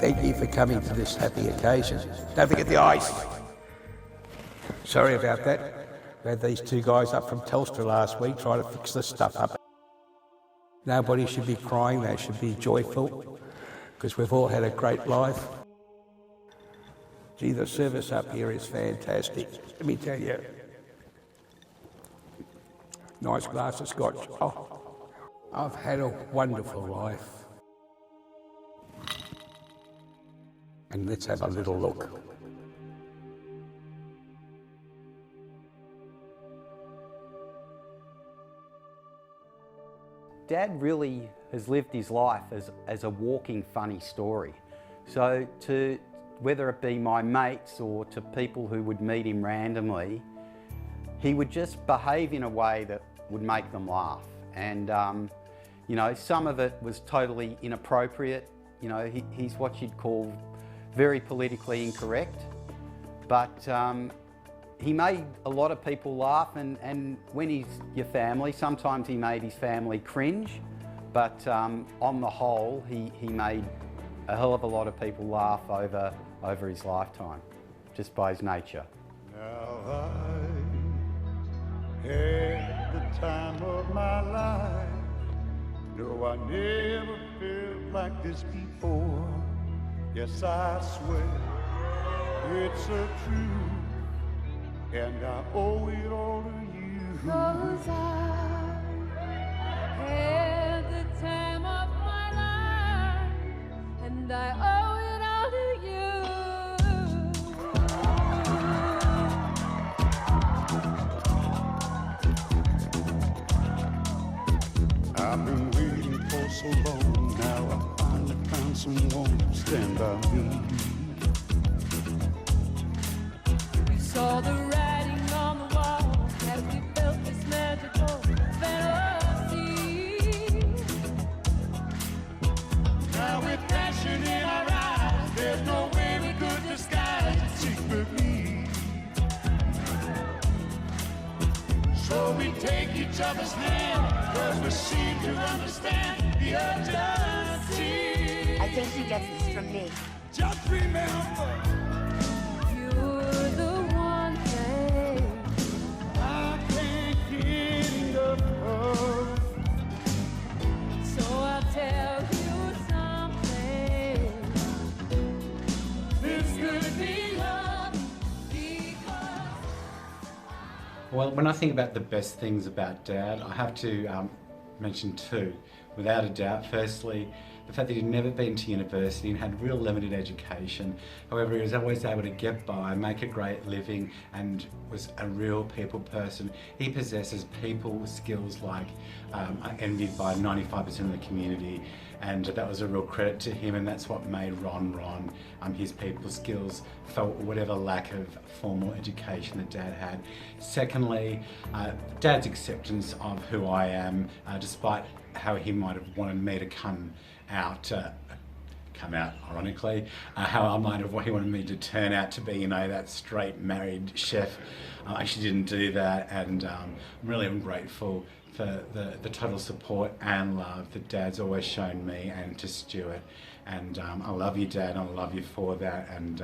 thank you for coming to this happy occasion. Don't forget the ice. Sorry about that. We had these two guys up from Telstra last week trying to fix this stuff up. Nobody should be crying, they should be joyful, because we've all had a great life. Gee, the service up here is fantastic, let me tell you. Nice glass of scotch. Oh, I've had a wonderful life. And let's have a little look. Dad really has lived his life as a walking funny story. So whether it be my mates or to people who would meet him randomly, he would just behave in a way that would make them laugh. And you know, some of it was totally inappropriate. You know, he's what you'd call very politically incorrect, but he made a lot of people laugh, and when he's your family, sometimes he made his family cringe, but on the whole, he made a hell of a lot of people laugh over his lifetime, just by his nature. Now I had the time of my life. No, I never felt like this before. Yes, I swear it's a truth. And I owe it all to you. 'Cause I had the time of my life, and I owe it all to you. I've been waiting for so long. Now I finally found someone to stand by me. We saw the writing on the wall as we felt this magical fantasy. Now with passion in our eyes, there's no way we could disguise it secretly. So we take each other's hand, 'cause we seem to understand the urgency. I think he gets this from me. Just remember, You're the one thing I can't get enough of. so I'll tell you something. This could be Love because Well, when I think about the best things about Dad, I have to mention two. Without a doubt, firstly, the fact that he'd never been to university and had real limited education. However, he was always able to get by, make a great living, and was a real people person. He possesses people skills like envied by 95% of the community, and that was a real credit to him, and that's what made Ron. His people skills felt whatever lack of formal education that Dad had. Secondly, Dad's acceptance of who I am, despite how he might have wanted me to come out ironically, how I might have what he wanted me to turn out to be, you know, that straight married chef. I actually didn't do that, and I'm grateful for the total support and love that Dad's always shown me and to Stuart. And I love you, Dad, and I love you for that, and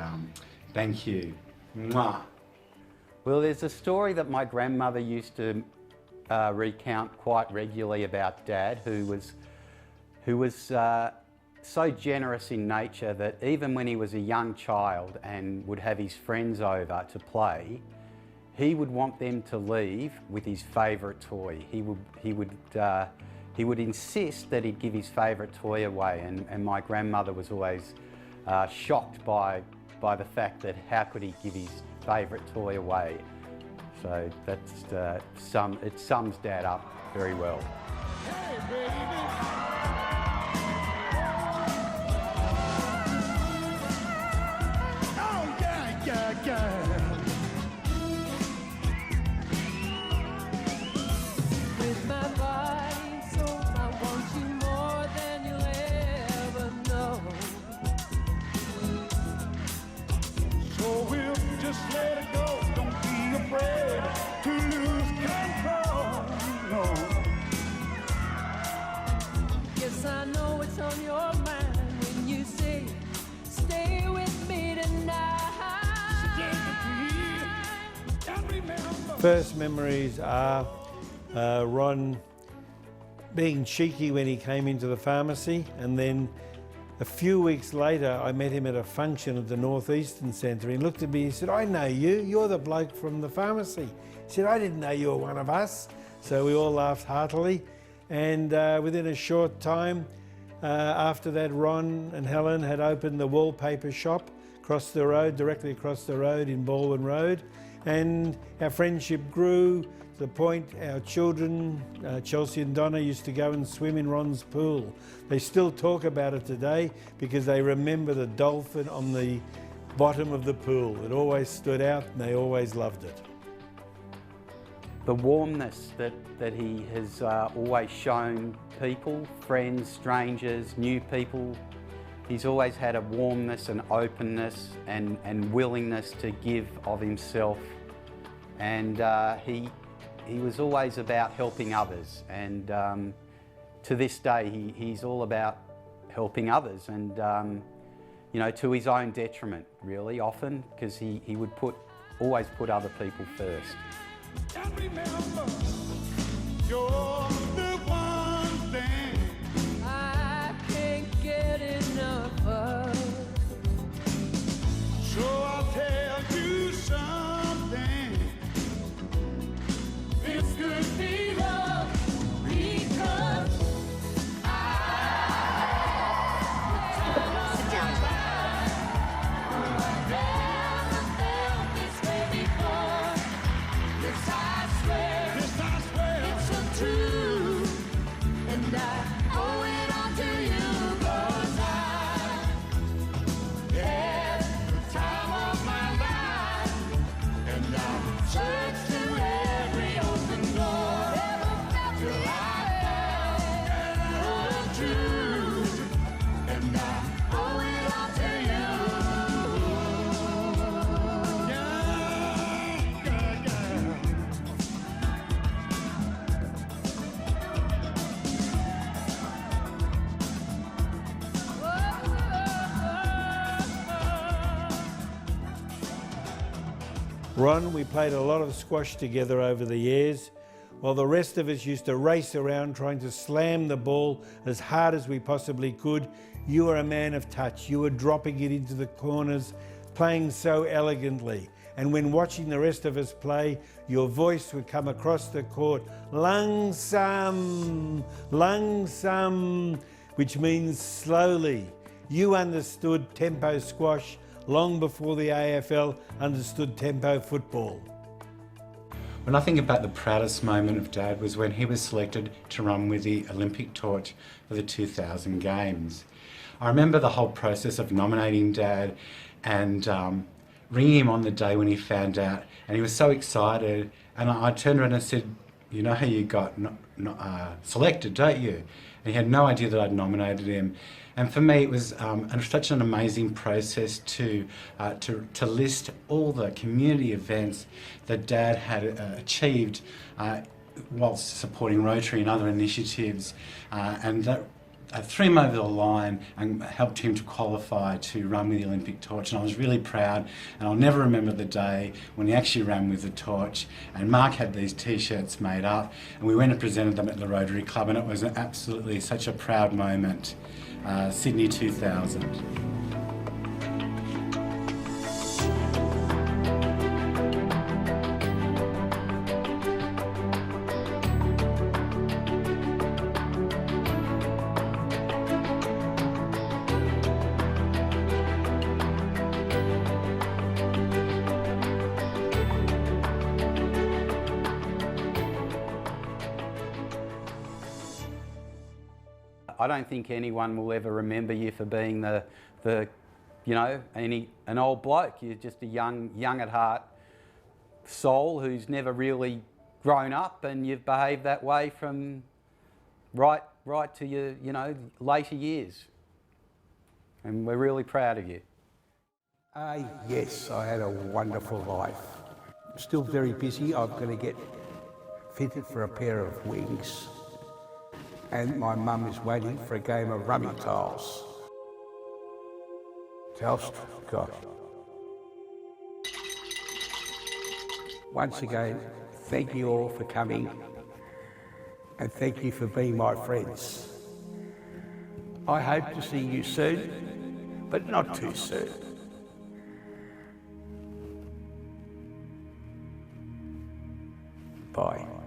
thank you. Mwah. Well, there's a story that my grandmother used to recount quite regularly about Dad, who was so generous in nature that even when he was a young child and would have his friends over to play, he would want them to leave with his favourite toy. He would insist that he'd give his favourite toy away, and my grandmother was always shocked by the fact that how could he give his favourite toy away. So that's it sums Dad up very well. hey, baby. Oh, yeah. with my body and soul, I want you more than you'll ever know. So we'll just let it go. Don't be afraid to lose control. No. Yes, I know it's on your mind when you say First memories are Ron being cheeky when he came into the pharmacy, and then a few weeks later I met him at a function at the Northeastern Centre. He looked at me and said, "I know you, you're the bloke from the pharmacy." He said, "I didn't know you were one of us." So we all laughed heartily, and within a short time after that, Ron and Helen had opened the wallpaper shop across the road, directly across the road in Baldwin Road, and our friendship grew to the point our children, Chelsea and Donna, used to go and swim in Ron's pool. They still talk about it today because they remember the dolphin on the bottom of the pool. It always stood out and they always loved it. The warmness that he has always shown people, friends, strangers, new people. He's always had a warmness and openness and willingness to give of himself. And he was always about helping others. And to this day, he's all about helping others, and you know, to his own detriment, really, often, because he would always put other people first. And remember, you're the one thing I can't get enough of. So I'll tell you something. This could be love because Sit down. I've never felt this way before. This I swear, it's so true, and I owe it all to you, 'cause I had the time of my life, and I searched through every open door, till I found the truth, and I owe it all to you. Ron, we played a lot of squash together over the years, while the rest of us used to race around trying to slam the ball as hard as we possibly could. You were a man of touch. You were dropping it into the corners, playing so elegantly. And when watching the rest of us play, your voice would come across the court, langsam, langsam, which means slowly. You understood tempo squash long before the AFL understood tempo football. When I think about the proudest moment of Dad was when he was selected to run with the Olympic torch for the 2000 Games. I remember the whole process of nominating Dad and ringing him on the day when he found out, and he was so excited, and I turned around and said, "You know how you got selected, don't you?" And he had no idea that I'd nominated him. And for me, it was such an amazing process to list all the community events that Dad had achieved whilst supporting Rotary and other initiatives, and that threw him over the line and helped him to qualify to run with the Olympic torch. And I was really proud, and I'll never remember the day when he actually ran with the torch, and Mark had these t-shirts made up, and we went and presented them at the Rotary Club, and it was absolutely such a proud moment. Sydney 2000. I don't think anyone will ever remember you for being the you know, an old bloke. You're just a young at heart soul who's never really grown up, and you've behaved that way from right to your, you know, later years. And we're really proud of you. Yes, I had a wonderful life. Still very busy. I'm going to get fitted for a pair of wings. And my mum is waiting for a game of rummy tiles. Telstra, God. Once again, thank you all for coming, and thank you for being my friends. I hope to see you soon, but not too soon. Bye.